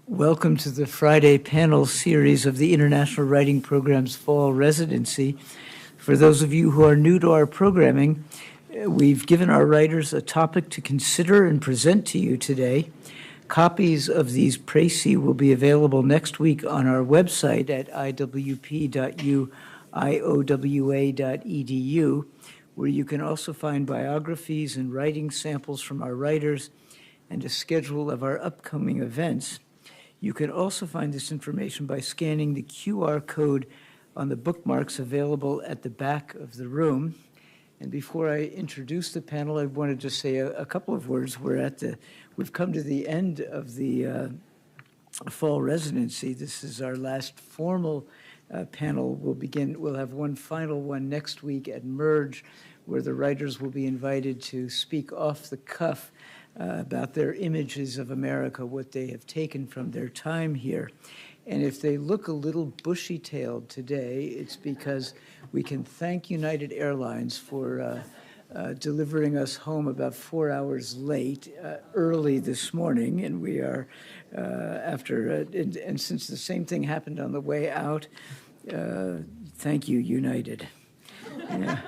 Welcome to the Friday panel series of the International Writing Program's Fall Residency. For those of you who are new to our programming, we've given our writers a topic to consider and present to you today. Copies of these précis will be available next week on our website at iwp.iowa.edu, where you can also find biographies and writing samples from our writers and a schedule of our upcoming events. You can also find this information by scanning the QR code on the bookmarks available at the back of the room. And before I introduce the panel, I wanted to say a couple of words. We've come to the end of the Fall Residency. This is our last formal panel. We'll have one final one next week at Merge, where the writers will be invited to speak off the cuff about their images of America, what they have taken from their time here. And if they look a little bushy-tailed today, it's because we can thank United Airlines for delivering us home about 4 hours late, early this morning, and we are and since the same thing happened on the way out, thank you, United. Yeah.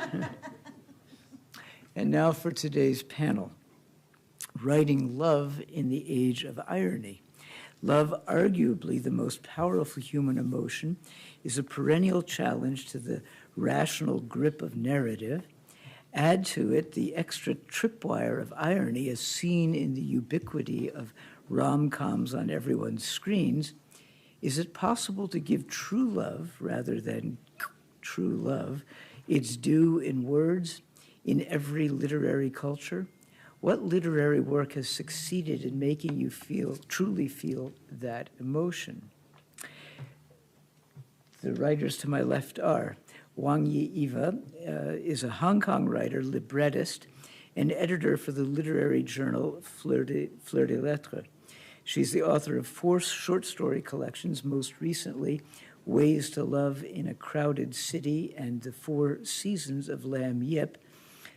And now for today's panel. Writing love in the age of irony. Love, arguably the most powerful human emotion, is a perennial challenge to the rational grip of narrative. Add to it the extra tripwire of irony as seen in the ubiquity of rom-coms on everyone's screens. Is it possible to give true love, rather than true love, its due in words, in every literary culture? What literary work has succeeded in making you truly feel that emotion? The writers to my left are Wong Yi Eva is a Hong Kong writer, librettist, and editor for the literary journal Fleur de Lettres. She's the author of 4 short story collections, most recently Ways to Love in a Crowded City and The 4 Seasons of Lam Yip,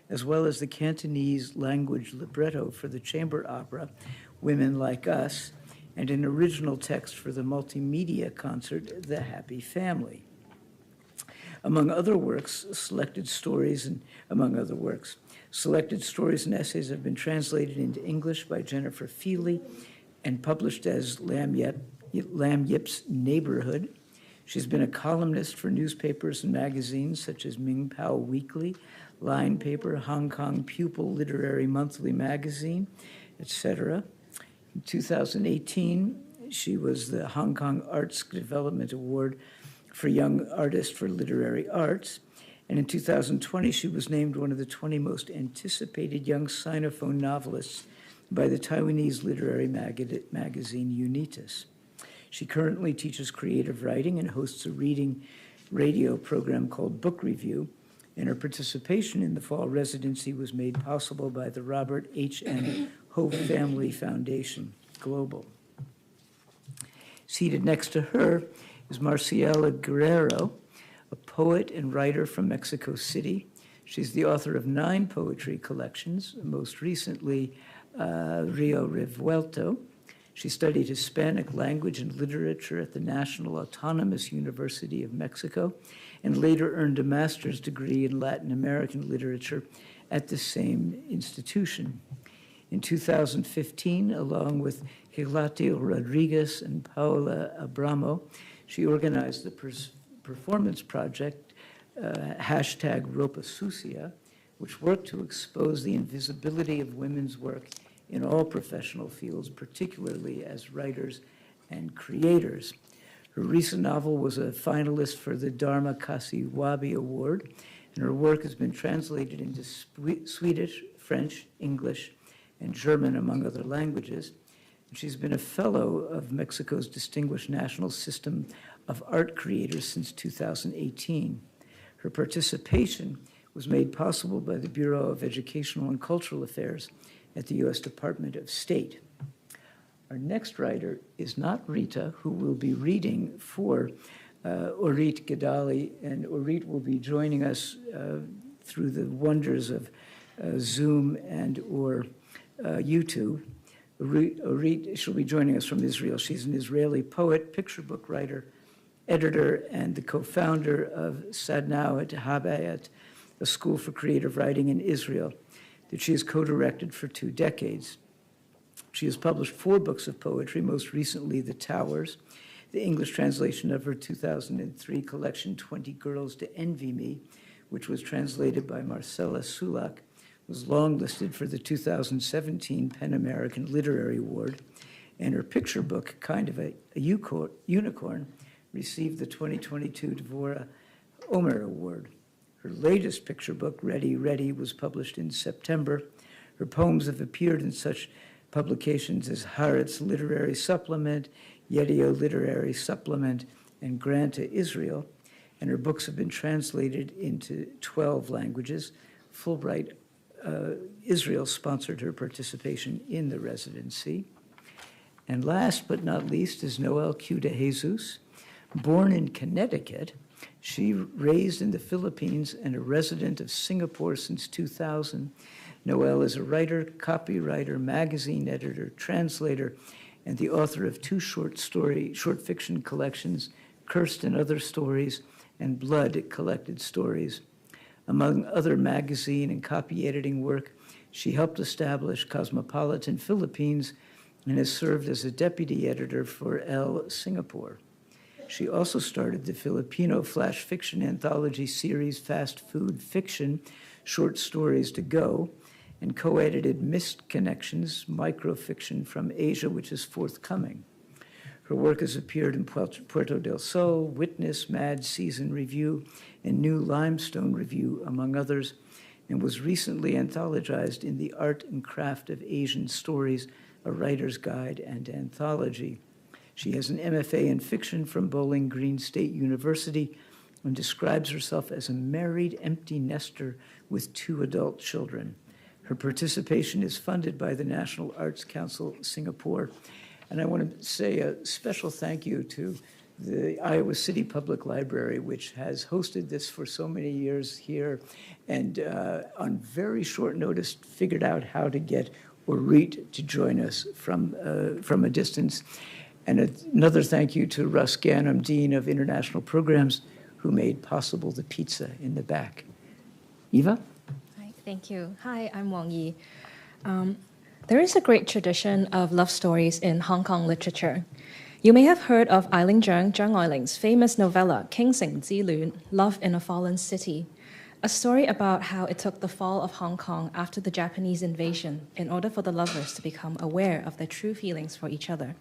as well as the Cantonese-language libretto for the chamber opera, Women Like Us, and an original text for the multimedia concert, The Happy Family. Among other works, selected stories and essays have been translated into English by Jennifer Feely and published as Lam Yip's Neighborhood. She's been a columnist for newspapers and magazines such as Ming Pao Weekly, Line Paper, Hong Kong Pupil Literary Monthly Magazine, etc. In 2018, she was the Hong Kong Arts Development Award for Young Artist for Literary Arts. And in 2020, she was named one of the 20 most anticipated young Sinophone novelists by the Taiwanese literary magazine Unitas. She currently teaches creative writing and hosts a reading radio program called Book Review, and her participation in the Fall Residency was made possible by the Robert H.M. Hope Family Foundation Global. Seated next to her is Marciela Guerrero, a poet and writer from Mexico City. She's the author of 9 poetry collections, most recently Rio Revuelto. She studied Hispanic language and literature at the National Autonomous University of Mexico and later earned a master's degree in Latin American literature at the same institution. In 2015, along with Hilatio Rodriguez and Paola Abramo, she organized the performance project #Ropa Sucia, which worked to expose the invisibility of women's work in all professional fields, particularly as writers and creators. Her recent novel was a finalist for the Dharma Kasiwabi Award, and her work has been translated into Swedish, French, English, and German, among other languages. And she's been a fellow of Mexico's Distinguished National System of Art Creators since 2018. Her participation was made possible by the Bureau of Educational and Cultural Affairs at the U.S. Department of State. Our next writer is not Rita, who will be reading for Orit Gadali, and Orit will be joining us through the wonders of Zoom and or YouTube. Orit, she'll be joining us from Israel. She's an Israeli poet, picture book writer, editor, and the co-founder of Sadnaot Habayat, a school for creative writing in Israel that she has co-directed for 2 decades. She has published 4 books of poetry, most recently The Towers, the English translation of her 2003 collection, 20 Girls to Envy Me, which was translated by Marcella Sulak, was longlisted for the 2017 PEN American Literary Award, and her picture book, Kind of a Unicorn, received the 2022 Dvorah Omer Award. Her latest picture book, Ready, Ready, was published in September. Her poems have appeared in such publications as Haaretz Literary Supplement, Yedio Literary Supplement, and Granta Israel, and her books have been translated into 12 languages. Fulbright Israel sponsored her participation in the residency. And last but not least is Noelle Q. de Jesus. Born in Connecticut, she raised in the Philippines and a resident of Singapore since 2000. Noelle is a writer, copywriter, magazine editor, translator, and the author of 2 short fiction collections, Cursed and Other Stories, and Blood Collected Stories. Among other magazine and copy editing work, she helped establish Cosmopolitan Philippines and has served as a deputy editor for Elle Singapore. She also started the Filipino flash fiction anthology series Fast Food Fiction, Short Stories to Go, and co-edited Missed Connections, microfiction from Asia, which is forthcoming. Her work has appeared in Puerto del Sol, Witness, Mad Season Review, and New Limestone Review, among others, and was recently anthologized in The Art and Craft of Asian Stories, a writer's guide and anthology. She has an MFA in fiction from Bowling Green State University and describes herself as a married empty nester with 2 adult children. Her participation is funded by the National Arts Council Singapore. And I want to say a special thank you to the Iowa City Public Library, which has hosted this for so many years here, and on very short notice figured out how to get Orit to join us from a distance. And another thank you to Russ Ganem, Dean of International Programs, who made possible the pizza in the back. Eva? Hi, thank you. Hi, I'm Wong Yi. There is a great tradition of love stories in Hong Kong literature. You may have heard of Eiling Zhang Eiling's famous novella, King Sing Ji Lun, Love in a Fallen City, a story about how it took the fall of Hong Kong after the Japanese invasion in order for the lovers to become aware of their true feelings for each other.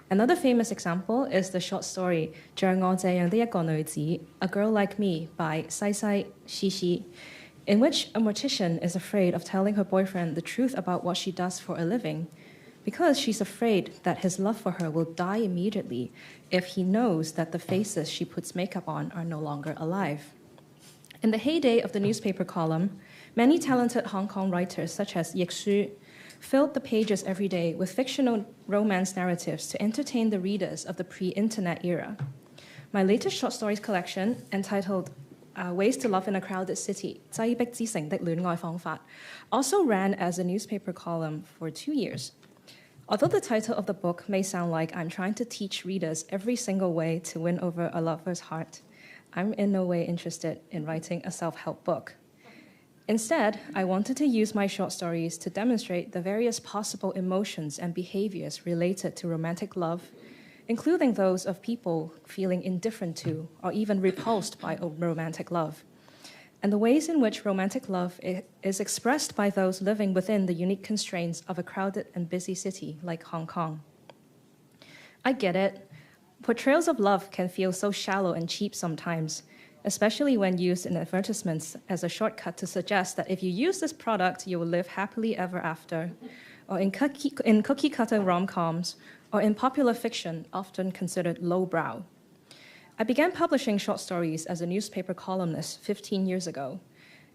Another famous example is the short story 像我這樣的一個女子, A Girl Like Me by Sai Sai Shishi, in which a mortician is afraid of telling her boyfriend the truth about what she does for a living because she's afraid that his love for her will die immediately if he knows that the faces she puts makeup on are no longer alive. In the heyday of the newspaper column, many talented Hong Kong writers such as Yik Su filled the pages every day with fictional romance narratives to entertain the readers of the pre-internet era. My latest short stories collection, entitled Ways to Love in a Crowded City, 擠迫之城的戀愛方法, also ran as a newspaper column for 2 years. Although the title of the book may sound like I'm trying to teach readers every single way to win over a lover's heart, I'm in no way interested in writing a self-help book. Instead, I wanted to use my short stories to demonstrate the various possible emotions and behaviors related to romantic love, including those of people feeling indifferent to or even repulsed by romantic love, and the ways in which romantic love is expressed by those living within the unique constraints of a crowded and busy city like Hong Kong. I get it. Portrayals of love can feel so shallow and cheap sometimes, especially when used in advertisements as a shortcut to suggest that if you use this product, you will live happily ever after, or in cookie-cutter rom-coms, or in popular fiction, often considered lowbrow. I began publishing short stories as a newspaper columnist 15 years ago,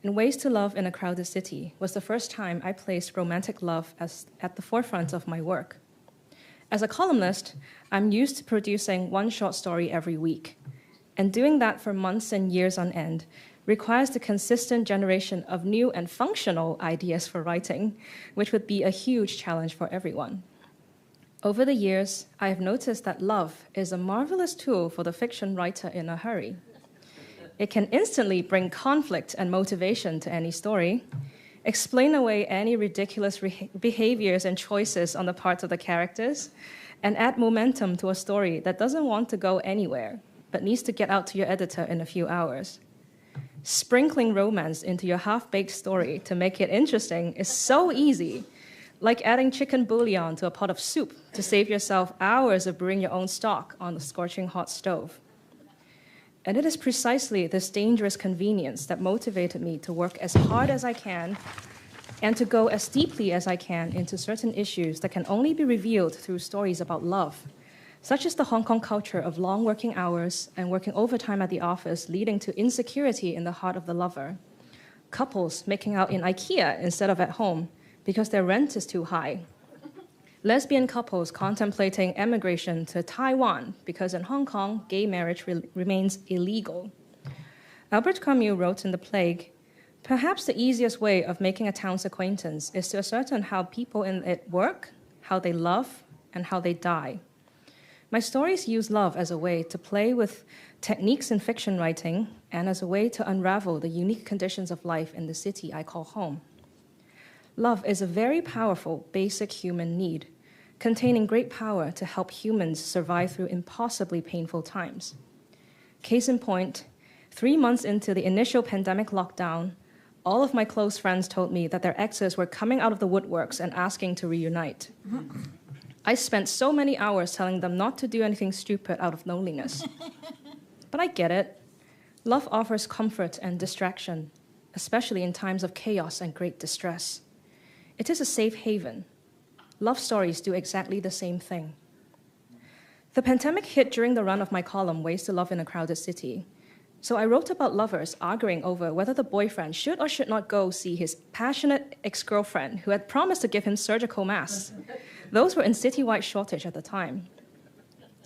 and Ways to Love in a Crowded City was the first time I placed romantic love at the forefront of my work. As a columnist, I'm used to producing one short story every week, and doing that for months and years on end requires the consistent generation of new and functional ideas for writing, which would be a huge challenge for everyone. Over the years, I have noticed that love is a marvelous tool for the fiction writer in a hurry. It can instantly bring conflict and motivation to any story, explain away any ridiculous behaviors and choices on the parts of the characters, and add momentum to a story that doesn't want to go anywhere, but needs to get out to your editor in a few hours. Sprinkling romance into your half-baked story to make it interesting is so easy, like adding chicken bouillon to a pot of soup to save yourself hours of brewing your own stock on the scorching hot stove. And it is precisely this dangerous convenience that motivated me to work as hard as I can and to go as deeply as I can into certain issues that can only be revealed through stories about love, such as the Hong Kong culture of long working hours and working overtime at the office, leading to insecurity in the heart of the lover. Couples making out in IKEA instead of at home because their rent is too high. Lesbian couples contemplating emigration to Taiwan because in Hong Kong, gay marriage remains illegal. Albert Camus wrote in The Plague, "Perhaps the easiest way of making a town's acquaintance is to ascertain how people in it work, how they love, and how they die." My stories use love as a way to play with techniques in fiction writing and as a way to unravel the unique conditions of life in the city I call home. Love is a very powerful, basic human need, containing great power to help humans survive through impossibly painful times. Case in point, 3 months into the initial pandemic lockdown, all of my close friends told me that their exes were coming out of the woodworks and asking to reunite. I spent so many hours telling them not to do anything stupid out of loneliness. But I get it. Love offers comfort and distraction, especially in times of chaos and great distress. It is a safe haven. Love stories do exactly the same thing. The pandemic hit during the run of my column, Ways to Love in a Crowded City. So I wrote about lovers arguing over whether the boyfriend should or should not go see his passionate ex-girlfriend who had promised to give him surgical masks. Those were in citywide shortage at the time.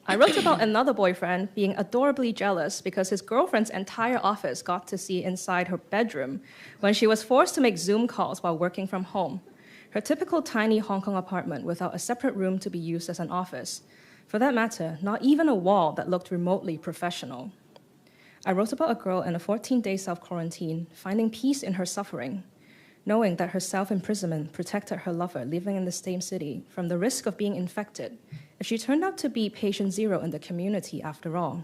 I wrote about another boyfriend being adorably jealous because his girlfriend's entire office got to see inside her bedroom when she was forced to make Zoom calls while working from home. Her typical tiny Hong Kong apartment without a separate room to be used as an office. For that matter, not even a wall that looked remotely professional. I wrote about a girl in a 14-day self-quarantine, finding peace in her suffering, knowing that her self-imprisonment protected her lover living in the same city from the risk of being infected if she turned out to be patient zero in the community after all.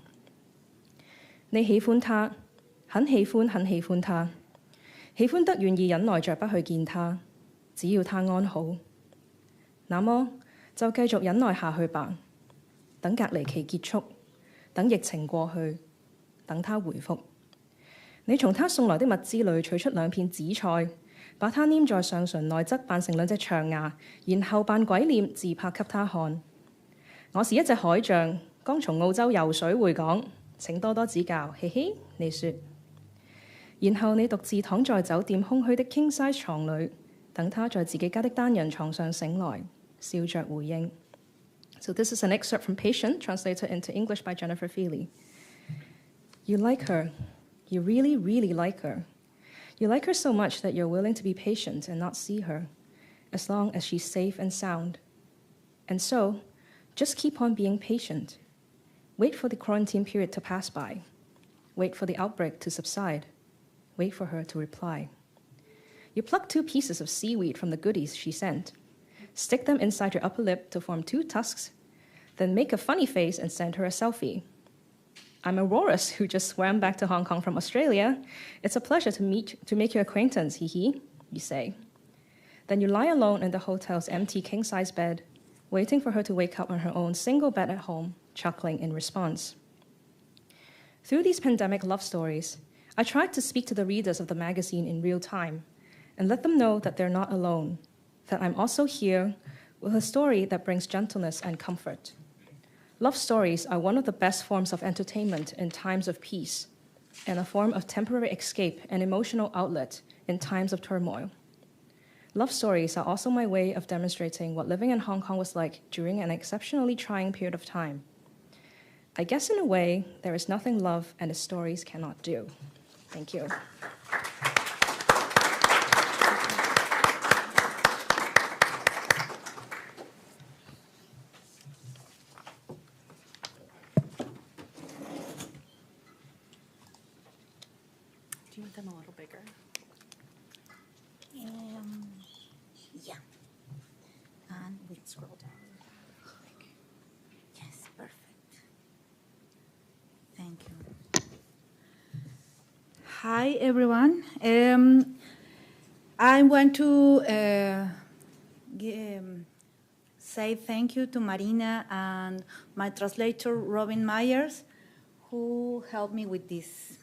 你喜歡他，很喜歡他，喜歡得願意忍耐着不去見他，只要他安好。那麼就繼續忍耐下去吧，等隔離期結束，等疫情過去，等他回覆。你從他送來的物資裏取出2片紫菜，把它黏在上唇內側扮成2隻長牙，然後扮鬼臉自拍給他看。我是一隻海象，剛從澳洲游水回港，請多多指教，嘿嘿，你說。然後你獨自躺在酒店空虛的 king size 床裏，等他在自己家的單人床上醒來，笑着回應。So this is an excerpt from Patient, translated into English by Jennifer Feely. You like her. You really, really like her. You like her so much that you're willing to be patient and not see her, as long as she's safe and sound. And so, just keep on being patient. Wait for the quarantine period to pass by. Wait for the outbreak to subside. Wait for her to reply. You pluck 2 pieces of seaweed from the goodies she sent. Stick them inside your upper lip to form 2 tusks, then make a funny face and send her a selfie. I'm a walrus who just swam back to Hong Kong from Australia. It's a pleasure to make your acquaintance, hee, you say. Then you lie alone in the hotel's empty king-size bed, waiting for her to wake up on her own single bed at home, chuckling in response. Through these pandemic love stories, I tried to speak to the readers of the magazine in real time and let them know that they're not alone, that I'm also here with a story that brings gentleness and comfort. Love stories are one of the best forms of entertainment in times of peace and a form of temporary escape and emotional outlet in times of turmoil. Love stories are also my way of demonstrating what living in Hong Kong was like during an exceptionally trying period of time. I guess in a way, there is nothing love and its stories cannot do. Thank you. Do you want them a little bigger? Yeah. And we scroll down. Yes, perfect. Thank you. Hi, everyone. I want to say thank you to Marina and my translator, Robin Myers, who helped me with this.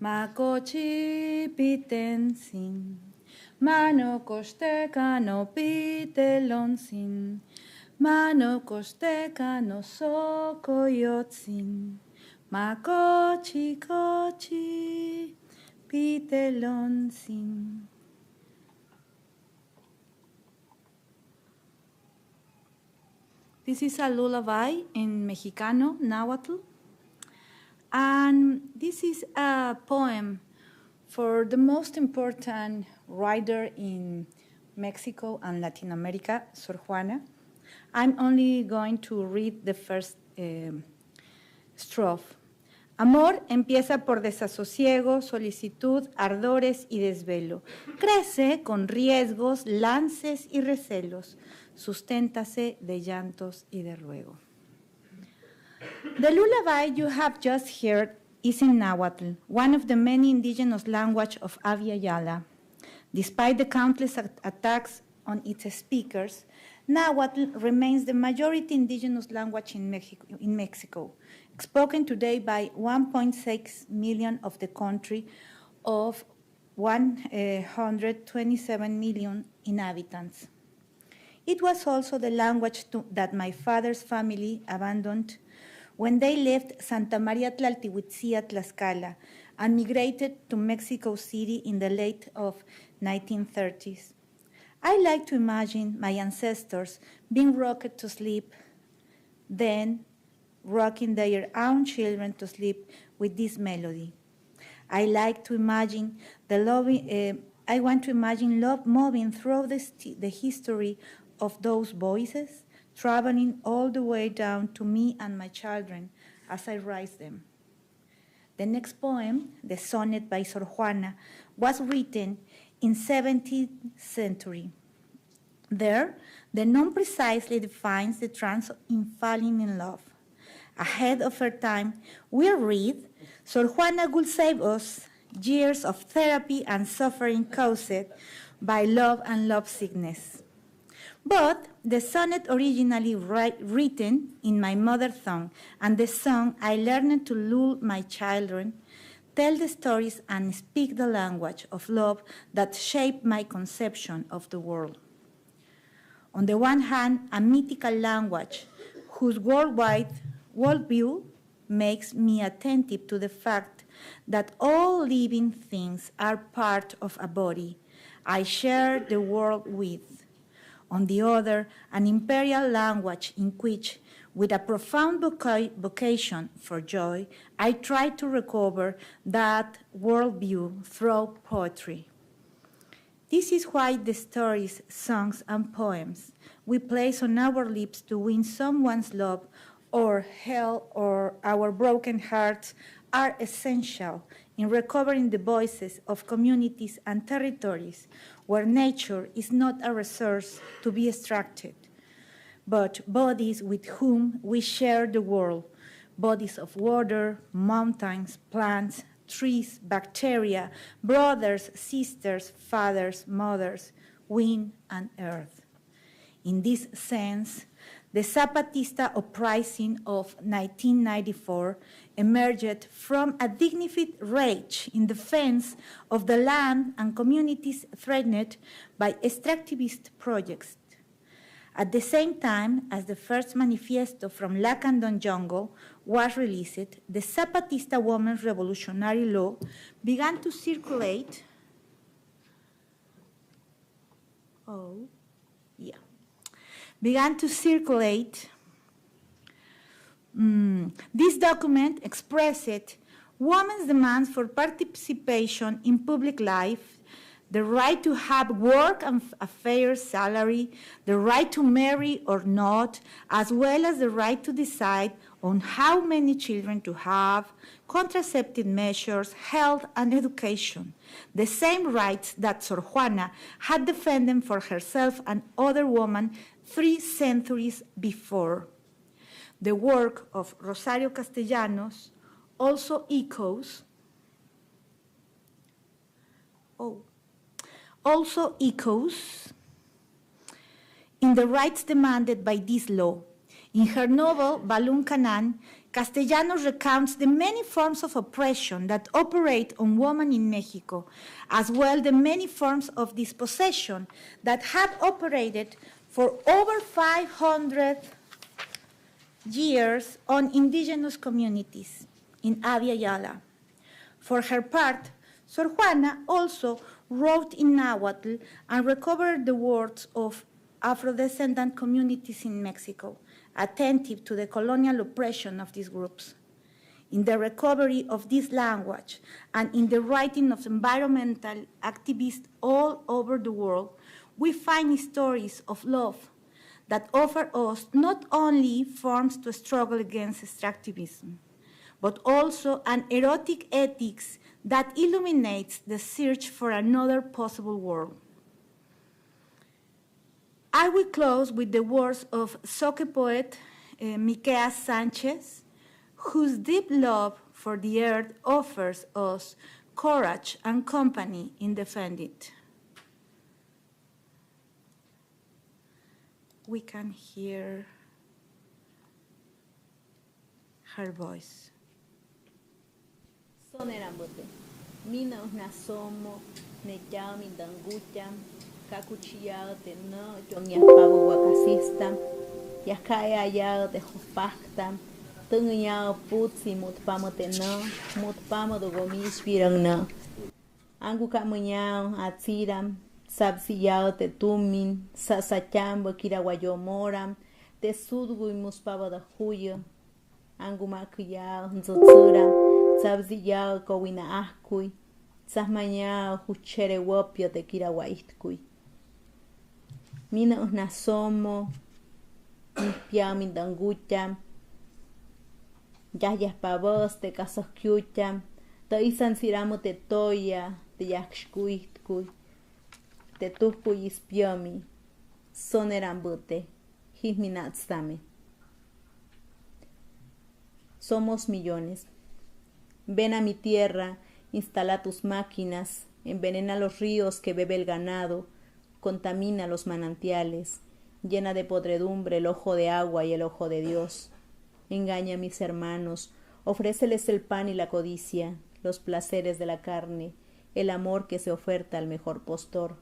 Makochi piten sin, mano kosteka no pitelon sin, mano kosteka no sokoyotsin, makochi kochi pitelon sin. This is a lullaby in Mexicano, Nahuatl. And this is a poem for the most important writer in Mexico and Latin America, Sor Juana. I'm only going to read the first strophe. Amor empieza por desasosiego, solicitud, ardores y desvelo. Crece con riesgos, lances y recelos. Susténtase de llantos y de ruego. The lullaby you have just heard is in Nahuatl, one of the many indigenous languages of Avia Yala. Despite the countless attacks on its speakers, Nahuatl remains the majority indigenous language in Mexico, spoken today by 1.6 million of the country of 127 million inhabitants. It was also the language that my father's family abandoned when they left Santa Maria Tlaltihuitzia, Tlaxcala, and migrated to Mexico City in the late of 1930s. I like to imagine my ancestors being rocked to sleep, then rocking their own children to sleep with this melody. I like to imagine I want to imagine love moving through the history of those voices, traveling all the way down to me and my children as I raise them. The next poem, the sonnet by Sor Juana, was written in 17th century. There, the noun precisely defines the trance in falling in love. Ahead of her time, we read, Sor Juana would save us years of therapy and suffering caused by love and love sickness. But the sonnet originally written in my mother tongue and the song I learned to lull my children tell the stories and speak the language of love that shaped my conception of the world. On the one hand, a mythical language whose worldwide worldview makes me attentive to the fact that all living things are part of a body I share the world with. On the other, an imperial language in which, with a profound vocation for joy, I try to recover that worldview through poetry. This is why the stories, songs, and poems we place on our lips to win someone's love or hell or our broken hearts are essential in recovering the voices of communities and territories where nature is not a resource to be extracted, but bodies with whom we share the world, bodies of water, mountains, plants, trees, bacteria, brothers, sisters, fathers, mothers, wind, and earth. In this sense, the Zapatista uprising of 1994 emerged from a dignified rage in defense of the land and communities threatened by extractivist projects. At the same time as the first manifesto from Lacandon Jungle was released, the Zapatista Women's Revolutionary Law began to circulate. This document expressed women's demands for participation in public life, the right to have work and a fair salary, the right to marry or not, as well as the right to decide on how many children to have, contraceptive measures, health, and education, the same rights that Sor Juana had defended for herself and other women 3 centuries before. The work of Rosario Castellanos also echoes in the rights demanded by this law. In her novel, Balún Canán, Castellanos recounts the many forms of oppression that operate on women in Mexico, as well the many forms of dispossession that have operated for over 500 years on indigenous communities in Abya Yala. For her part, Sor Juana also wrote in Nahuatl and recovered the words of Afro-descendant communities in Mexico, attentive to the colonial oppression of these groups. In the recovery of this language and in the writing of environmental activists all over the world, we find stories of love that offer us not only forms to struggle against extractivism, but also an erotic ethics that illuminates the search for another possible world. I will close with the words of Soke poet Miquea Sanchez, whose deep love for the earth offers us courage and company in defending it. We can hear her voice. Sonerambote, mina unasomo, nechao mindangucham, kakuchiyao te no, yonyapabo wakasista, yakaya yao te hopaktam, tungayao putsi mutpamo te no, mutpamo do gomis virang no. Angu kamunyao atiram, sabsiyao te tumin, sasachambo kirawayomoram, te sudgu y muspabo da huyo, angu makuyao nzotsuram, sabsiyao kowina ahkui, sasmayao huchere wopio te kirawaistkui. Mina unasomo, mispiao mindangucham, yayas pavos te kasokyucham, to isan siramo te toya, te yakshkuitkui, te tuhkuy ispiomi, sonerambute, hisminatsame. Somos millones. Ven a mi tierra, instala tus máquinas, envenena los ríos que bebe el ganado, contamina los manantiales, llena de podredumbre el ojo de agua y el ojo de Dios. Engaña a mis hermanos, ofréceles el pan y la codicia, los placeres de la carne, el amor que se oferta al mejor postor.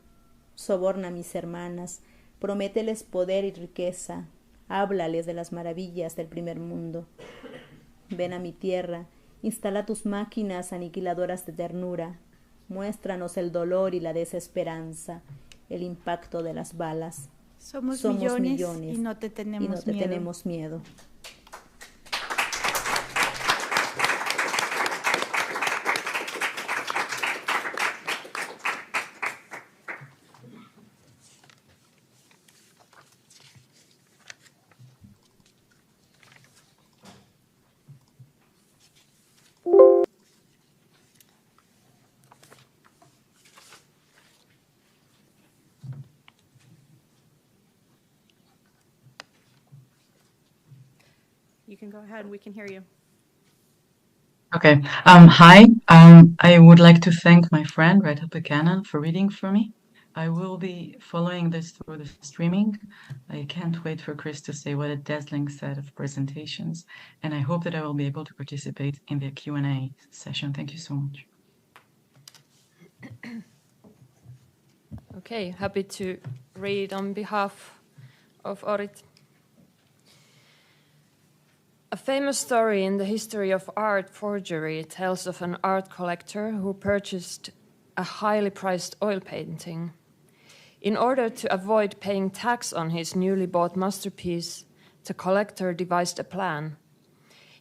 Soborna a mis hermanas, promételes poder y riqueza, háblales de las maravillas del primer mundo. Ven a mi tierra, instala tus máquinas aniquiladoras de ternura, muéstranos el dolor y la desesperanza, el impacto de las balas. Somos millones y no te tenemos miedo. You can go ahead. We can hear you. Okay. Hi. I would like to thank my friend, Rita Buchanan, for reading for me. I will be following this through the streaming. I can't wait for Chris to say what a dazzling set of presentations, and I hope that I will be able to participate in the Q&A session. Thank you so much. Okay, happy to read on behalf of Orit. A famous story in the history of art forgery tells of an art collector who purchased a highly priced oil painting. In order to avoid paying tax on his newly bought masterpiece, the collector devised a plan.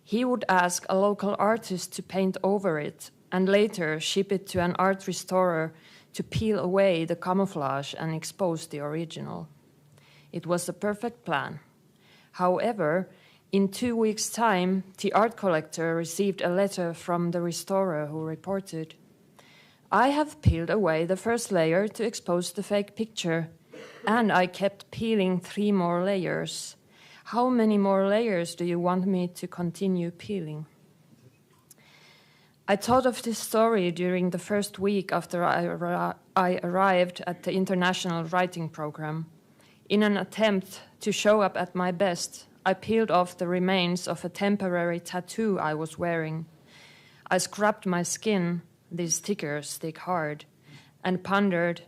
He would ask a local artist to paint over it and later ship it to an art restorer to peel away the camouflage and expose the original. It was a perfect plan. However, in 2 weeks' time, the art collector received a letter from the restorer who reported, "I have peeled away the first layer to expose the fake picture, and I kept peeling 3 more layers. How many more layers do you want me to continue peeling?" I thought of this story during the first week after I arrived at the International Writing Program. In an attempt to show up at my best, I peeled off the remains of a temporary tattoo I was wearing. I scrubbed my skin, these stickers stick hard, and pondered,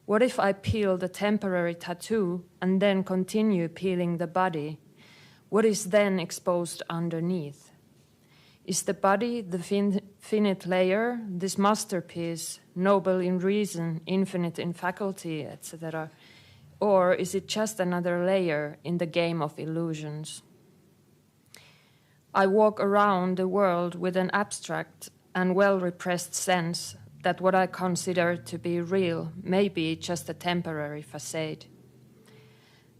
what if I peel the temporary tattoo and then continue peeling the body? What is then exposed underneath? Is the body the finite layer, this masterpiece, noble in reason, infinite in faculty, etc.? Or is it just another layer in the game of illusions? I walk around the world with an abstract and well-repressed sense that what I consider to be real may be just a temporary facade.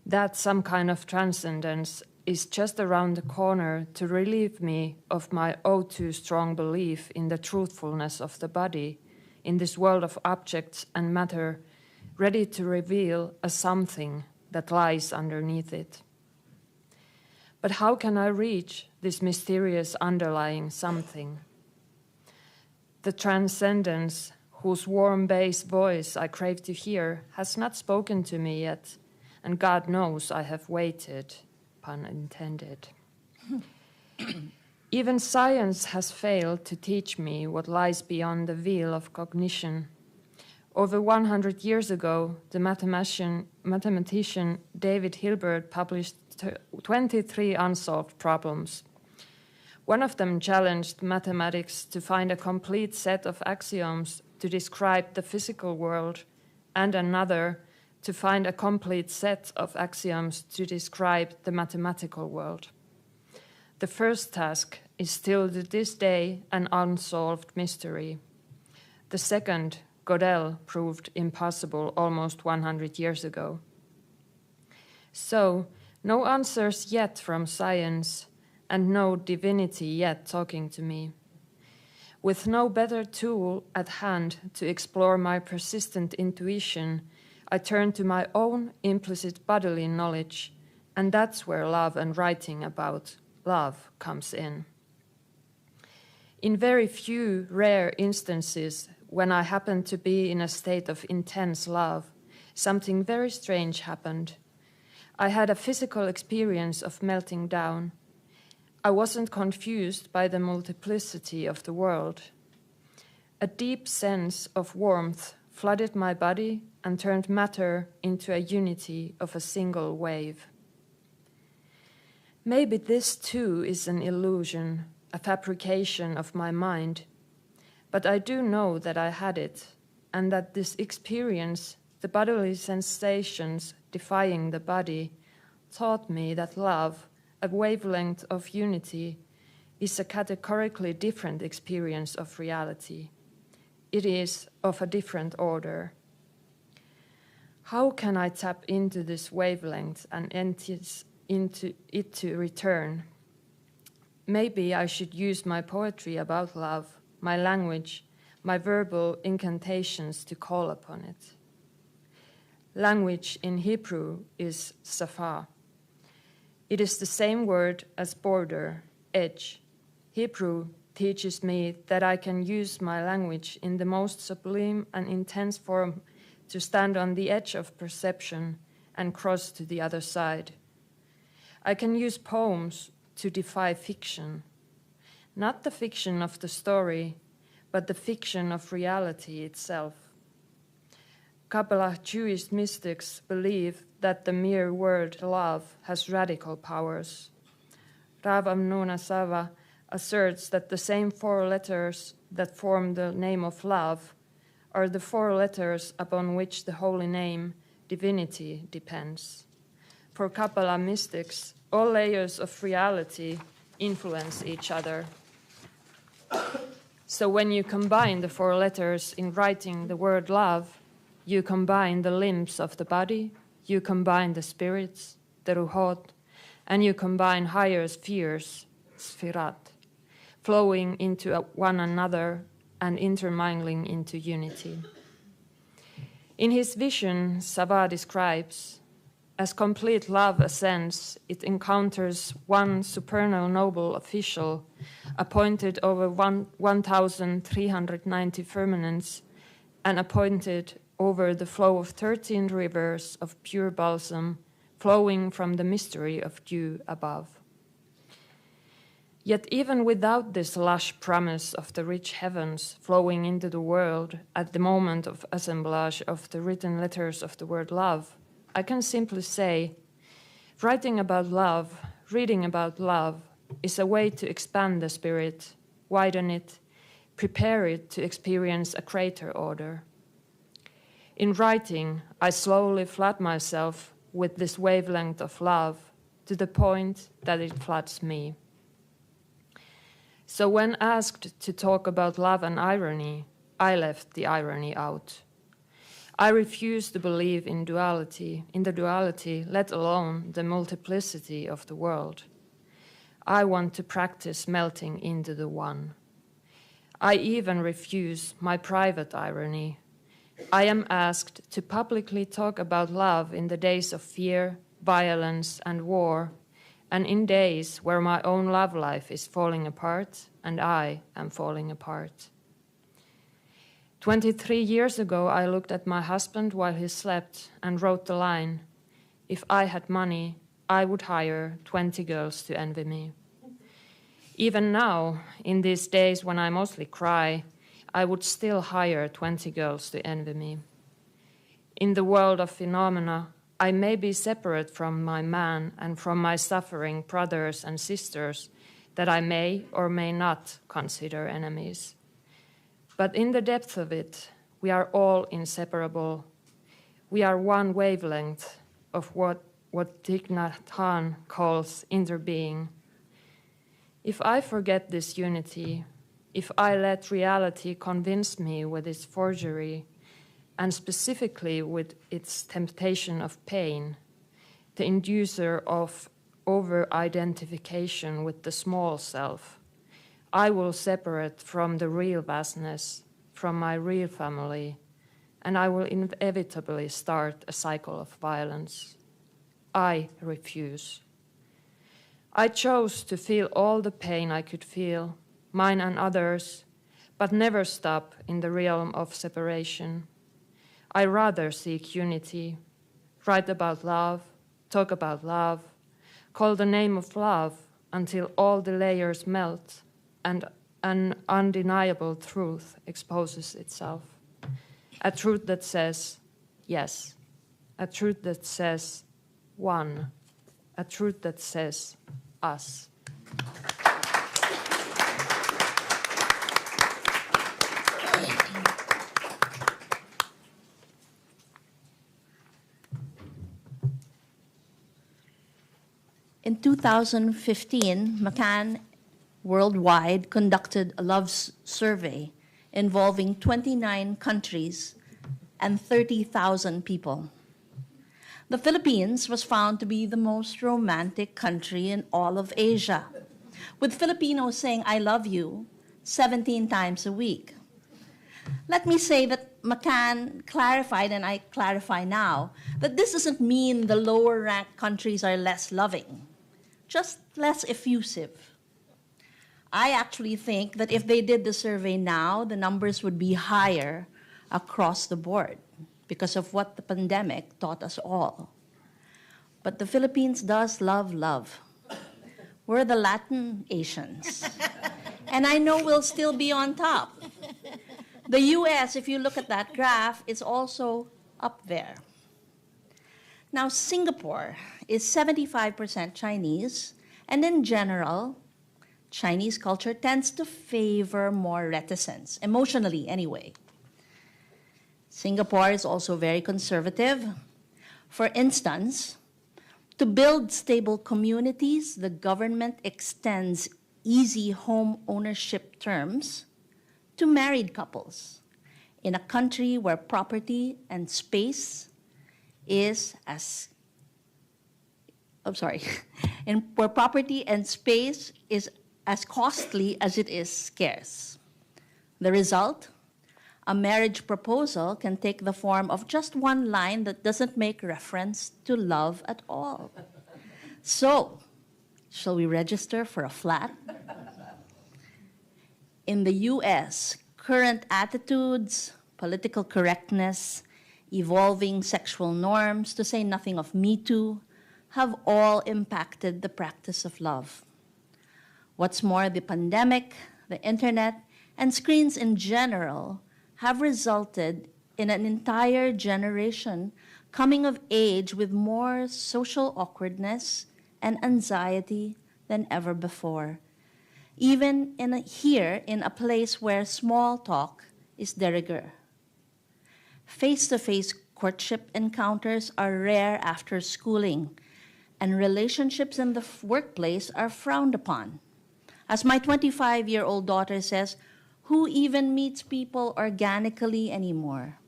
That some kind of transcendence is just around the corner to relieve me of my too strong belief in the truthfulness of the body, in this world of objects and matter, ready to reveal a something that lies underneath it. But how can I reach this mysterious underlying something? The transcendence, whose warm bass voice I crave to hear, has not spoken to me yet, and God knows I have waited, pun intended. Even science has failed to teach me what lies beyond the veil of cognition. Over 100 years ago, the mathematician David Hilbert published 23 unsolved problems. One of them challenged mathematics to find a complete set of axioms to describe the physical world, and another to find a complete set of axioms to describe the mathematical world. The first task is still to this day an unsolved mystery. The second, Gödel, proved impossible almost 100 years ago. So, no answers yet from science, and no divinity yet talking to me. With no better tool at hand to explore my persistent intuition, I turn to my own implicit bodily knowledge, and that's where love and writing about love comes in. In very few rare instances, when I happened to be in a state of intense love, something very strange happened. I had a physical experience of melting down. I wasn't confused by the multiplicity of the world. A deep sense of warmth flooded my body and turned matter into a unity of a single wave. Maybe this too is an illusion, a fabrication of my mind, but I do know that I had it, and that this experience, the bodily sensations defying the body, taught me that love, a wavelength of unity, is a categorically different experience of reality. It is of a different order. How can I tap into this wavelength and into it to return? Maybe I should use my poetry about love, my language, my verbal incantations to call upon it. Language in Hebrew is safah. It is the same word as border, edge. Hebrew teaches me that I can use my language in the most sublime and intense form to stand on the edge of perception and cross to the other side. I can use poems to defy fiction, not the fiction of the story, but the fiction of reality itself. Kabbalah Jewish mystics believe that the mere word love has radical powers. Rav Amnon Asava asserts that the same 4 letters that form the name of love are the 4 letters upon which the holy name, divinity, depends. For Kabbalah mystics, all layers of reality influence each other. So when you combine the 4 letters in writing the word love, you combine the limbs of the body, you combine the spirits, the ruhot, and you combine higher spheres, sfirat, flowing into one another and intermingling into unity. In his vision, Sava describes, as complete love ascends, it encounters one supernal noble official appointed over 1,390 firmaments and appointed over the flow of 13 rivers of pure balsam flowing from the mystery of dew above. Yet even without this lush promise of the rich heavens flowing into the world at the moment of assemblage of the written letters of the word love, I can simply say, writing about love, reading about love, is a way to expand the spirit, widen it, prepare it to experience a greater order. In writing, I slowly flood myself with this wavelength of love to the point that it floods me. So when asked to talk about love and irony, I left the irony out. I refuse to believe in the duality, let alone the multiplicity of the world. I want to practice melting into the one. I even refuse my private irony. I am asked to publicly talk about love in the days of fear, violence, and war, and in days where my own love life is falling apart and I am falling apart. 23 years ago, I looked at my husband while he slept and wrote the line, "If I had money, I would hire 20 girls to envy me." Even now, in these days when I mostly cry, I would still hire 20 girls to envy me. In the world of phenomena, I may be separate from my man and from my suffering brothers and sisters that I may or may not consider enemies. But in the depth of it, we are all inseparable. We are one wavelength of what Thich Nhat Hanh calls interbeing. If I forget this unity, if I let reality convince me with its forgery, and specifically with its temptation of pain, the inducer of over-identification with the small self, I will separate from the real vastness, from my real family, and I will inevitably start a cycle of violence. I refuse. I chose to feel all the pain I could feel, mine and others, but never stop in the realm of separation. I rather seek unity, write about love, talk about love, call the name of love until all the layers melt and an undeniable truth exposes itself. A truth that says yes, a truth that says one, a truth that says us. In 2015, McCann Worldwide conducted a love survey involving 29 countries and 30,000 people. The Philippines was found to be the most romantic country in all of Asia, with Filipinos saying "I love you" 17 times a week. Let me say that McCann clarified, and I clarify now, that this doesn't mean the lower-ranked countries are less loving, just less effusive. I actually think that if they did the survey now, the numbers would be higher across the board because of what the pandemic taught us all. But the Philippines does love love. We're the Latin Asians. And I know we'll still be on top. The US, if you look at that graph, is also up there. Now, Singapore is 75% Chinese, and in general, Chinese culture tends to favor more reticence, emotionally anyway. Singapore is also very conservative. For instance, To build stable communities, the government extends easy home ownership terms to married couples in a country where property and space is as where property and space is as costly as it is scarce. The result? A marriage proposal can take the form of just one line that doesn't make reference to love at all. So, shall we register for a flat? In the US, current attitudes, political correctness, evolving sexual norms, to say nothing of Me Too, have all impacted the practice of love. What's more, the pandemic, the internet, and screens in general have resulted in an entire generation coming of age with more social awkwardness and anxiety than ever before, even here in a place where small talk is de rigueur. Face-to-face courtship encounters are rare after schooling, and relationships in the workplace are frowned upon. As my 25-year-old daughter says, who even meets people organically anymore?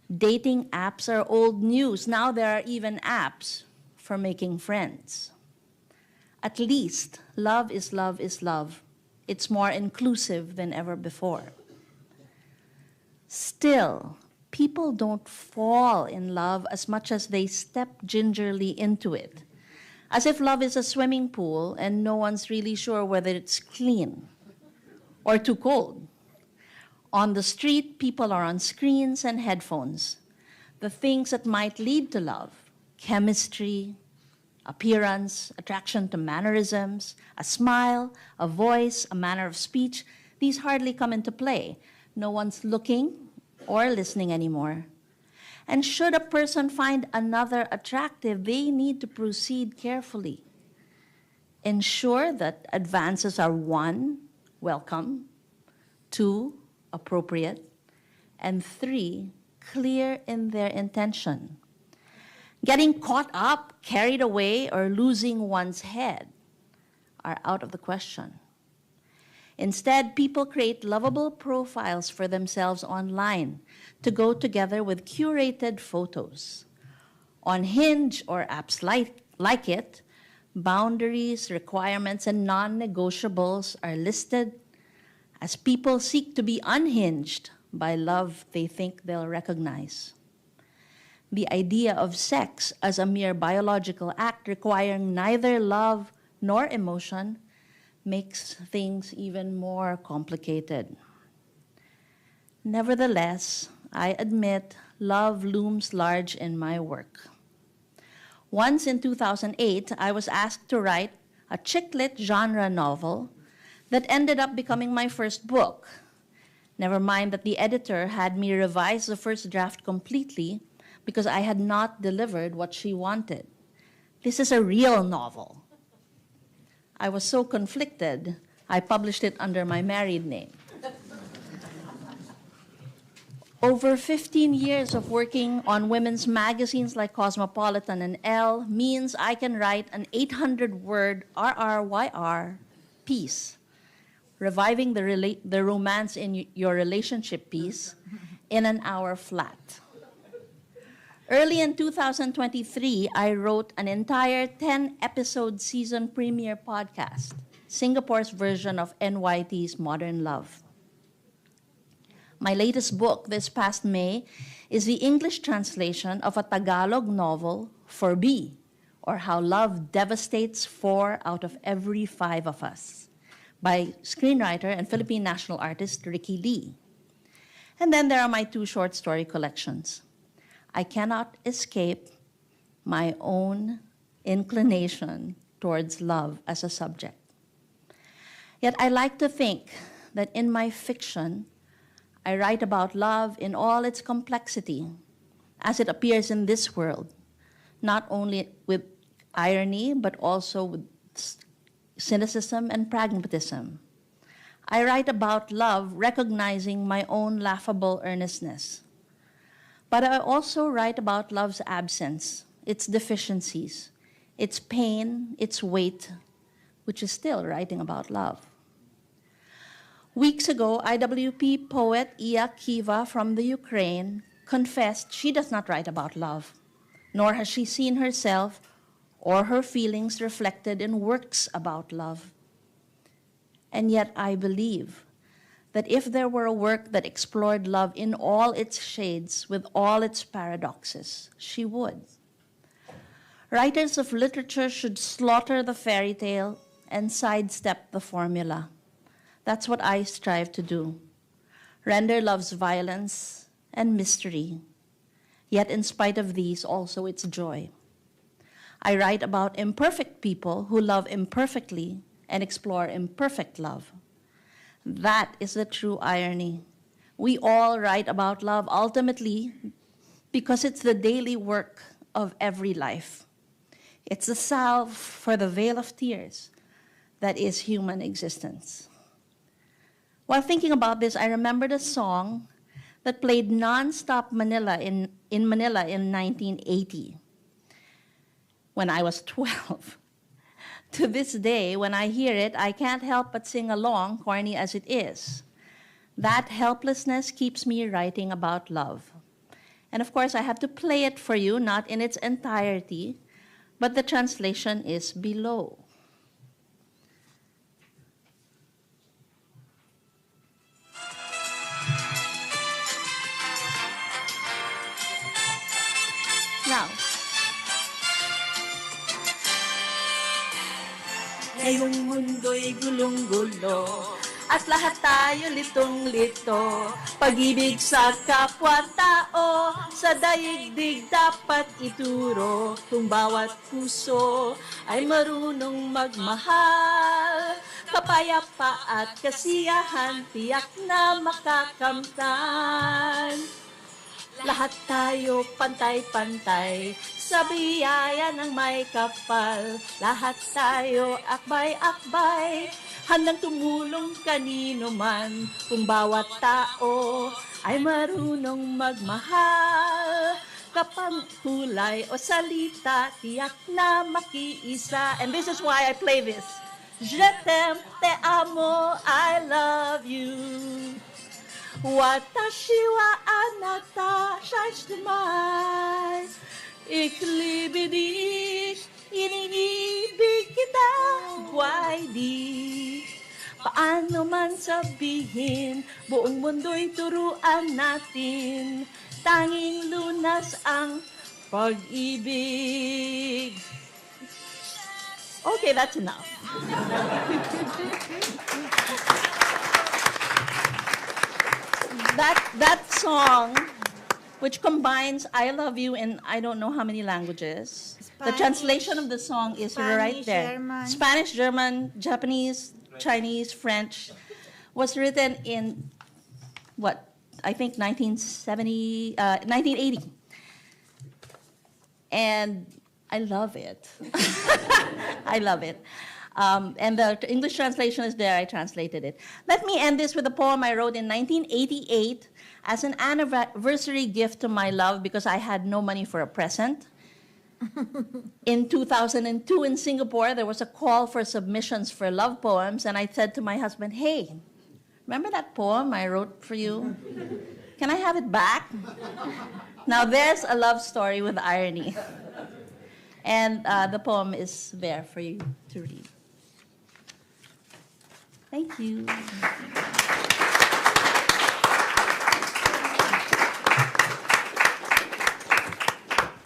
Dating apps are old news. Now there are even apps for making friends. At least, love is love is love. It's more inclusive than ever before. Still, people don't fall in love as much as they step gingerly into it, as if love is a swimming pool and no one's really sure whether it's clean or too cold. On the street, people are on screens and headphones. The things that might lead to love, chemistry, appearance, attraction to mannerisms, a smile, a voice, a manner of speech, these hardly come into play. No one's looking or listening anymore. And should a person find another attractive, they need to proceed carefully. Ensure that advances are 1, welcome, 2, appropriate, and 3, clear in their intention. Getting caught up, carried away, or losing one's head are out of the question. Instead, people create lovable profiles for themselves online to go together with curated photos. On Hinge or apps like it, boundaries, requirements, and non-negotiables are listed as people seek to be unhinged by love they think they'll recognize. The idea of sex as a mere biological act requiring neither love nor emotion makes things even more complicated. Nevertheless, I admit love looms large in my work. Once in 2008, I was asked to write a chick lit genre novel that ended up becoming my first book. Never mind that the editor had me revise the first draft completely because I had not delivered what she wanted. This is a real novel. I was so conflicted, I published it under my married name. Over 15 years of working on women's magazines like Cosmopolitan and Elle means I can write an 800-word RRYR piece, reviving the romance in your relationship piece in an hour flat. Early in 2023, I wrote an entire 10-episode season premiere podcast, Singapore's version of NYT's Modern Love. My latest book this past May is the English translation of a Tagalog novel, For B, or How Love Devastates 4 out of Every 5 of Us, by screenwriter and Philippine national artist Ricky Lee. And then there are my 2 short story collections. I cannot escape my own inclination towards love as a subject. Yet I like to think that in my fiction, I write about love in all its complexity as it appears in this world, not only with irony, but also with cynicism and pragmatism. I write about love recognizing my own laughable earnestness. But I also write about love's absence, its deficiencies, its pain, its weight, which is still writing about love. Weeks ago, IWP poet Wong Yi Eva from the Ukraine confessed she does not write about love, nor has she seen herself or her feelings reflected in works about love. And yet I believe that if there were a work that explored love in all its shades, with all its paradoxes, she would. Writers of literature should slaughter the fairy tale and sidestep the formula. That's what I strive to do. Render love's violence and mystery, yet in spite of these, also its joy. I write about imperfect people who love imperfectly and explore imperfect love. That is the true irony. We all write about love ultimately because it's the daily work of every life. It's the salve for the veil of tears that is human existence. While thinking about this, I remembered a song that played nonstop in Manila in 1980 when I was 12. To this day, when I hear it, I can't help but sing along, corny as it is. That helplessness keeps me writing about love. And of course, I have to play it for you, not in its entirety, but the translation is below. Now, ngayong mundo'y gulong-gulo at lahat tayo litong-lito. Pag-ibig sa kapwa-tao, sa daigdig dapat ituro. Kung bawat puso ay marunong magmahal, kapayapa at kasiyahan tiyak na makakamtan. Lahat tayo pantay-pantay sa biyaya ng may kapal. Lahat tayo akbay-akbay, handang tumulong kanino man. Kung bawat tao ay marunong magmahal, kapag kulay o salita, tiyak na makiisa. And this is why I play this. Je t'aime, te amo, I love you. Watashi wa anata shashimai, iklibidi, iniibig kita, why di? Paano man sabihin, buong mundo'y turuan natin, tanging lunas ang pag-ibig. Okay, that's enough. That song, which combines I love you in I don't know how many languages. The translation of the song is right there. German. Spanish, German, Japanese, Chinese, French. Was written in, what, I think 1980. And I love it. I love it. And the English translation is there, I translated it. Let me end this with a poem I wrote in 1988 as an anniversary gift to my love because I had no money for a present. In 2002 in Singapore, there was a call for submissions for love poems, and I said to my husband, hey, remember that poem I wrote for you? Can I have it back? Now there's a love story with irony. And the poem is there for you to read. Thank you.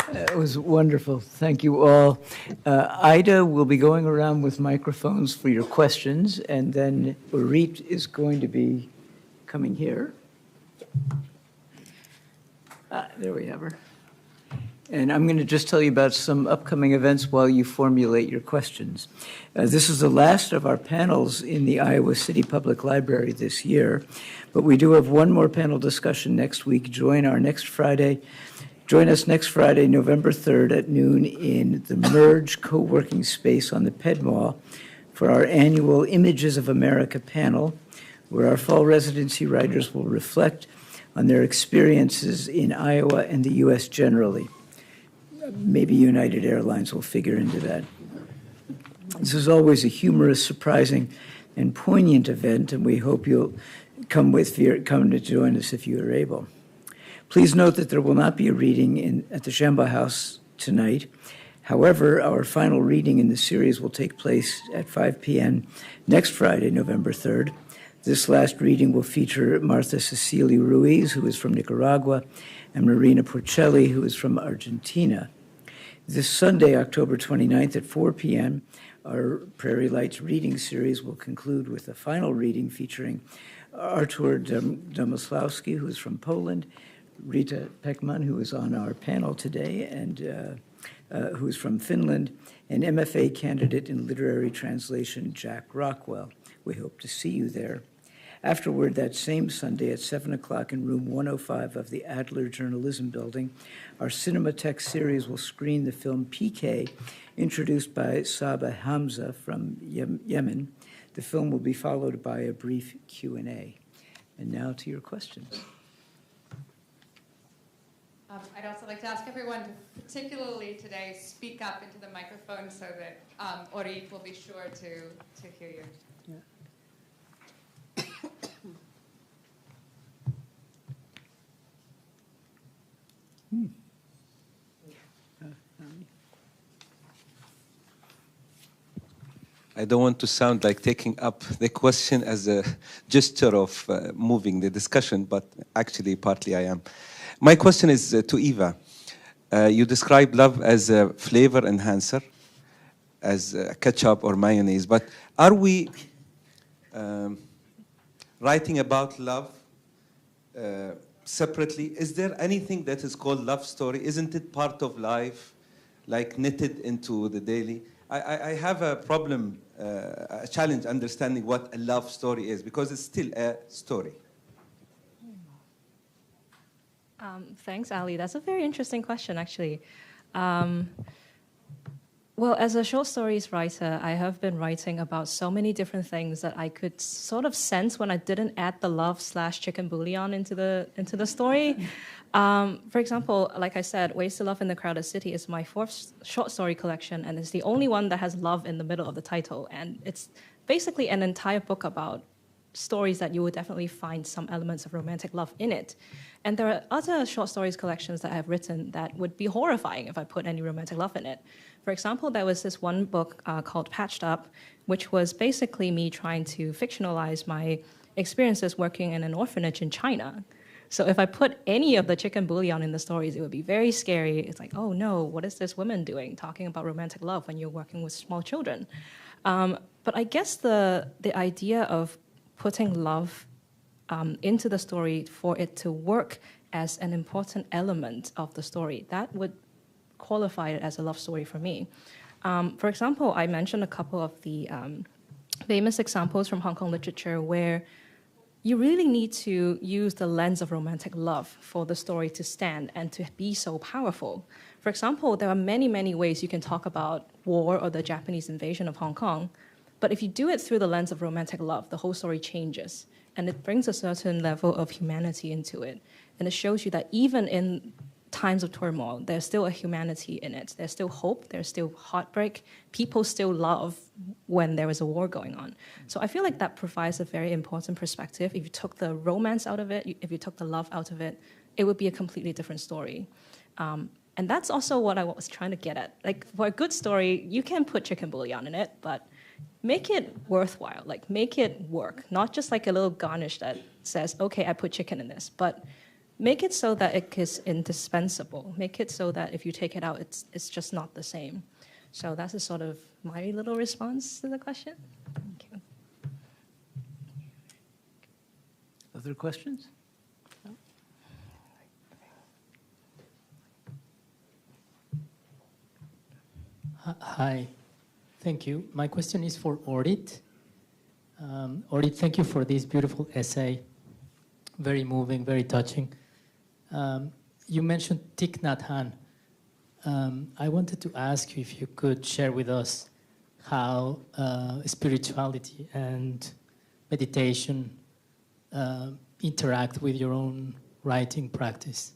It was wonderful. Thank you all. Ida will be going around with microphones for your questions, and then Urit is going to be coming here. There we have her. And I'm going to just tell you about some upcoming events while you formulate your questions. This is the last of our panels in the Iowa City Public Library this year, but we do have one more panel discussion next week. Join us next Friday, November 3rd at noon in the Merge co-working space on the Pedmaw for our annual Images of America panel, where our Fall Residency writers will reflect on their experiences in Iowa and the U.S. generally. maybe United Airlines will figure into that. This is always a humorous, surprising, and poignant event, and we hope you'll come to join us if you are able. Please note that there will not be a reading at the Shamba House tonight. However, our final reading in the series will take place at 5 p.m. next Friday, November 3rd. This last reading will feature Martha Cecilia Ruiz, who is from Nicaragua, and Marina Porcelli, who is from Argentina. This Sunday, October 29th at 4 p.m., our Prairie Lights reading series will conclude with a final reading featuring Artur Domyslawski, who is from Poland, Rita Peckman, who is on our panel today, and who is from Finland, and MFA candidate in literary translation, Jack Rockwell. We hope to see you there. Afterward, that same Sunday at 7 o'clock in room 105 of the Adler Journalism Building, our Cinematheque series will screen the film PK, introduced by Saba Hamza from Yemen. The film will be followed by a brief Q&A. And now to your questions. I'd also like to ask everyone to, particularly today, speak up into the microphone so that Orit will be sure to hear you. Yeah. I don't want to sound like taking up the question as a gesture of moving the discussion, but actually partly I am. My question is to Eva. You describe love as a flavor enhancer, as ketchup or mayonnaise, but are we writing about love separately? Is there anything that is called love story? Isn't it part of life, like knitted into the daily? I have a problem, a challenge understanding what a love story is, because it's still a story. Thanks, Ali. That's a very interesting question, actually. Well, as a short stories writer, I have been writing about so many different things that I could sort of sense when I didn't add the love/chicken bouillon into the story. For example, like I said, Ways to Love in the Crowded City is my fourth short story collection, and it's the only one that has love in the middle of the title. And it's basically an entire book about stories that you would definitely find some elements of romantic love in it. And there are other short stories collections that I have written that would be horrifying if I put any romantic love in it. For example, there was this one book called Patched Up, which was basically me trying to fictionalize my experiences working in an orphanage in China. So if I put any of the chicken bouillon in the stories, it would be very scary. It's like, oh no, what is this woman doing talking about romantic love when you're working with small children? But I guess the idea of putting love into the story for it to work as an important element of the story, that would qualify it as a love story for me. For example, I mentioned a couple of the famous examples from Hong Kong literature where you really need to use the lens of romantic love for the story to stand and to be so powerful. For example, there are many, many ways you can talk about war or the Japanese invasion of Hong Kong, but if you do it through the lens of romantic love, the whole story changes, and it brings a certain level of humanity into it. And it shows you that even in times of turmoil, there's still a humanity in it. There's still hope, there's still heartbreak. People still love when there is a war going on. So I feel like that provides a very important perspective. If you took the romance out of it, if you took the love out of it, it would be a completely different story. And that's also what I was trying to get at. Like, for a good story, you can put chicken bouillon in it, but make it worthwhile, like make it work. Not just like a little garnish that says, okay, I put chicken in this, but make it so that it is indispensable. Make it so that if you take it out, it's just not the same. So that's a sort of my little response to the question. Thank you. Other questions? Hi, thank you. My question is for Orit. Orit, thank you for this beautiful essay. Very moving, very touching. You mentioned Thich Nhat Hanh. I wanted to ask you if you could share with us how spirituality and meditation interact with your own writing practice.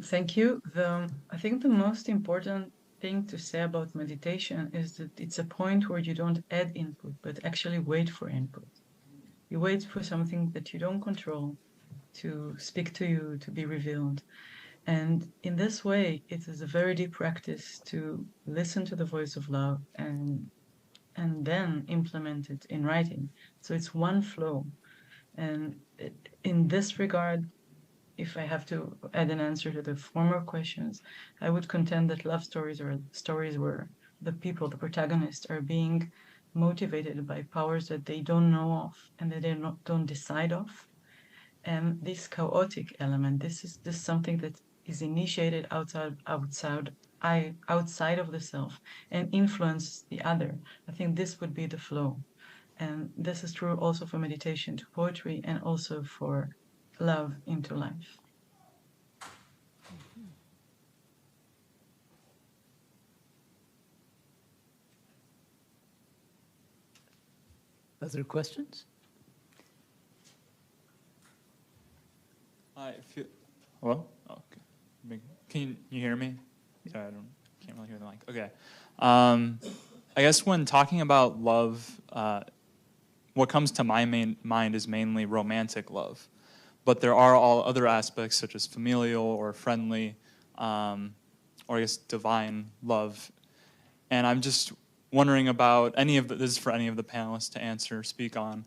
Thank you. I think the most important thing to say about meditation is that it's a point where you don't add input, but actually wait for input. You wait for something that you don't control to speak to you, to be revealed. And in this way, it is a very deep practice to listen to the voice of love and then implement it in writing. So it's one flow. And in this regard, if I have to add an answer to the former questions, I would contend that love stories are stories where the people, the protagonists, are being motivated by powers that they don't know of and that they don't decide of. And this chaotic element, this is something that is initiated outside of the self and influences the other. I think this would be the flow. And this is true also for meditation to poetry and also for love into life. Other questions? Hello? Oh, okay. Can you hear me? Sorry, can't really hear the mic. Okay. I guess when talking about love, what comes to my mind is mainly romantic love. But there are all other aspects such as familial or friendly, or I guess divine love. And I'm just wondering about this is for any of the panelists to answer or speak on,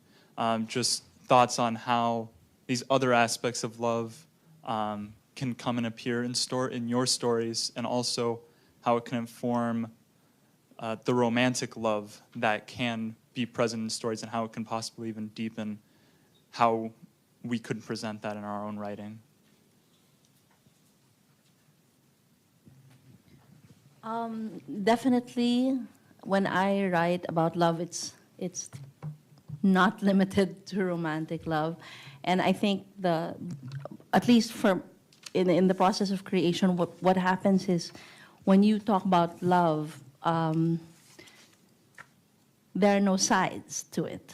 just thoughts on how these other aspects of love can come and appear in your stories, and also how it can inform the romantic love that can be present in stories, and how it can possibly even deepen how we could present that in our own writing. Definitely, when I write about love, it's not limited to romantic love, and I think at least in the process of creation, what happens is when you talk about love, there are no sides to it.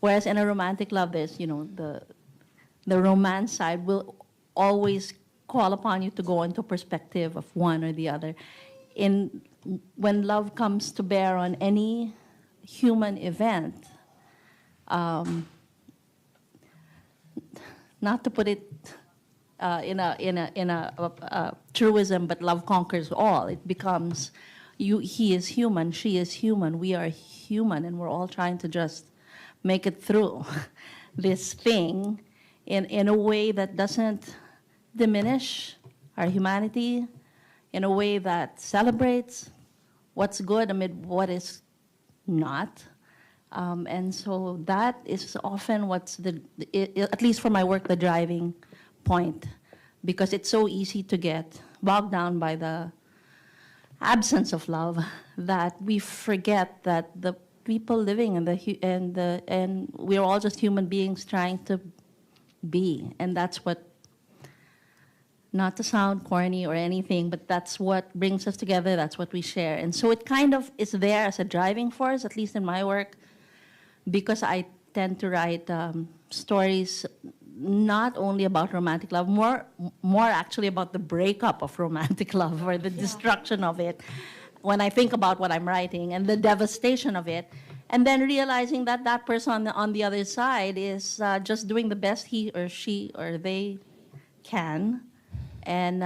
Whereas in a romantic love, there's, the romance side will always call upon you to go into perspective of one or the other. When love comes to bear on any human event, not to put it in a truism, but love conquers all. It becomes he is human, she is human, we are human, and we're all trying to just make it through this thing in a way that doesn't diminish our humanity, in a way that celebrates what's good amid what is not. And so that is often what's at least for my work, the driving point, because it's so easy to get bogged down by the absence of love that we forget that the people living and we're all just human beings trying to be, and that's what, not to sound corny or anything, but that's what brings us together, that's what we share. And so it kind of is there as a driving force, at least in my work, because I tend to write stories not only about romantic love, more actually about the breakup of romantic love or the destruction of it when I think about what I'm writing and the devastation of it, and then realizing that that person on the other side is just doing the best he or she or they can, and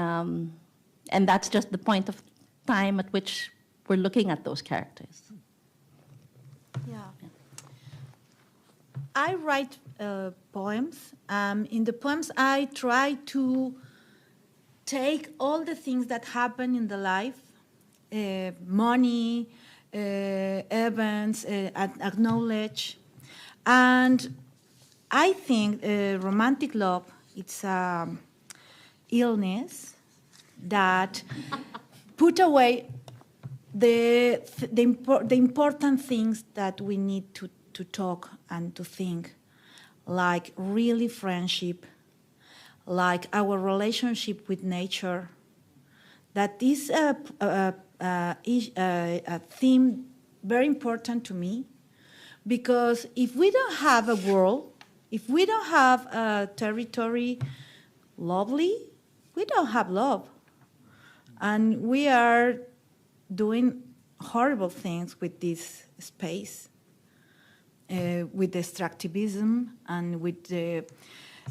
that's just the point of time at which we're looking at those characters. Yeah. I write poems. In the poems, I try to take all the things that happen in the life, money, events, acknowledge. And I think romantic love, it's an illness that put away the important things that we need to talk and to think, like really friendship, like our relationship with nature. That is a theme very important to me, because if we don't have a world, if we don't have a territory lovely, we don't have love. And we are doing horrible things with this space, with extractivism and with the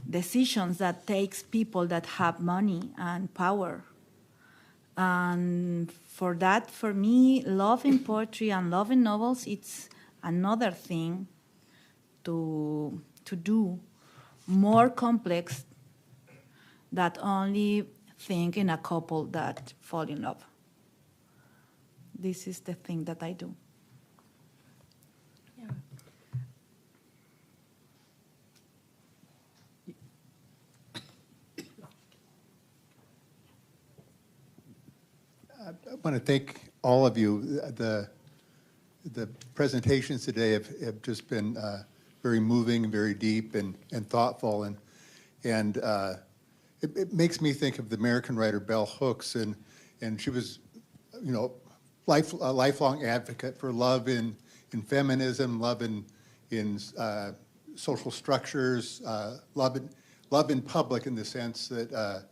decisions that takes people that have money and power. And for that, for me, love in poetry and love in novels, it's another thing to do, more complex than only think in a couple that fall in love. This is the thing that I do. Yeah. I want to thank all of you. The presentations today have just been very moving, very deep, and thoughtful, and it makes me think of the American writer Bell Hooks, and she was, you know, a lifelong advocate for love in feminism, love in social structures, love in public, in the sense that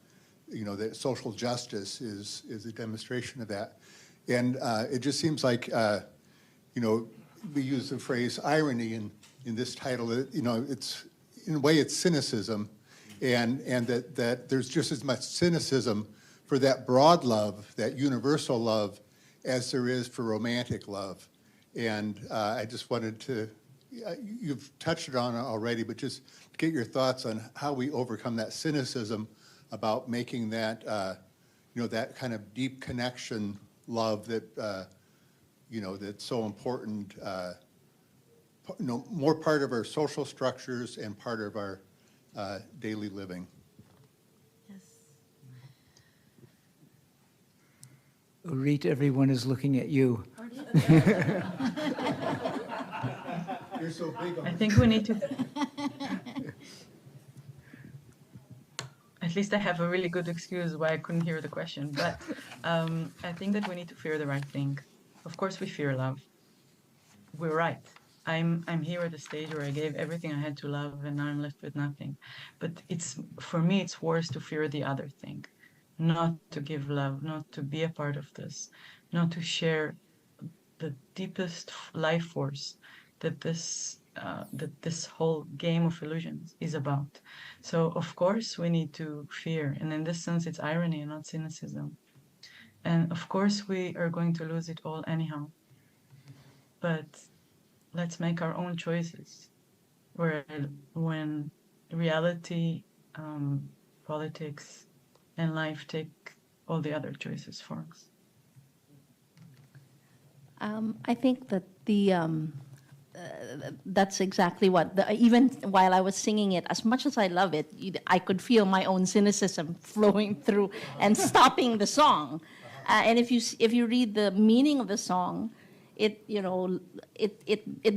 you know, that social justice is a demonstration of that. And it just seems like, you know, we use the phrase irony in this title. You know, it's, in a way, it's cynicism, and that there's just as much cynicism for that broad love, that universal love, as there is for romantic love. And I just wanted to, you've touched on it already, but just get your thoughts on how we overcome that cynicism about making that, you know, that kind of deep connection love that, you know, that's so important, you know, more part of our social structures and part of our daily living. Orit, everyone is looking at you. You're so big on I think we need to... At least I have a really good excuse why I couldn't hear the question, but I think that we need to fear the right thing. Of course we fear love. We're right. I'm here at the stage where I gave everything I had to love, and now I'm left with nothing. But it's, for me, it's worse to fear the other thing. Not to give love, not to be a part of this, not to share the deepest life force that this whole game of illusions is about. So of course we need to fear, and in this sense it's irony and not cynicism. And of course we are going to lose it all anyhow. But let's make our own choices, when reality, politics, and life take all the other choices for us. I think that that's exactly what, even while I was singing it, as much as I love it, I could feel my own cynicism flowing through and stopping the song. And if you read the meaning of the song, it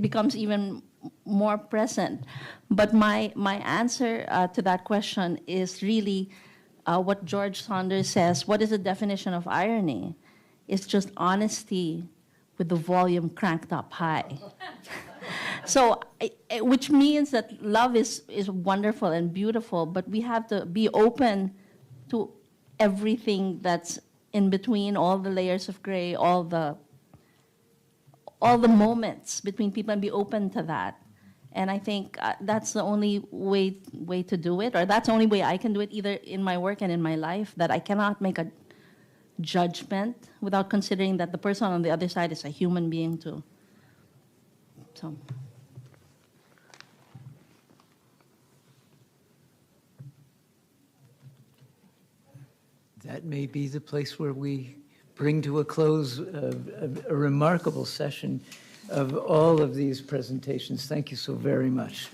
becomes even more present. But my answer to that question is really what George Saunders says. What is the definition of irony? It's just honesty with the volume cranked up high. So, which means that love is wonderful and beautiful, but we have to be open to everything that's in between, all the layers of gray, all the moments between people, and be open to that. And I think that's the only way to do it, or that's the only way I can do it, either in my work and in my life, that I cannot make a judgment without considering that the person on the other side is a human being too. So. That may be the place where we bring to a close a remarkable session of all of these presentations. Thank you so very much.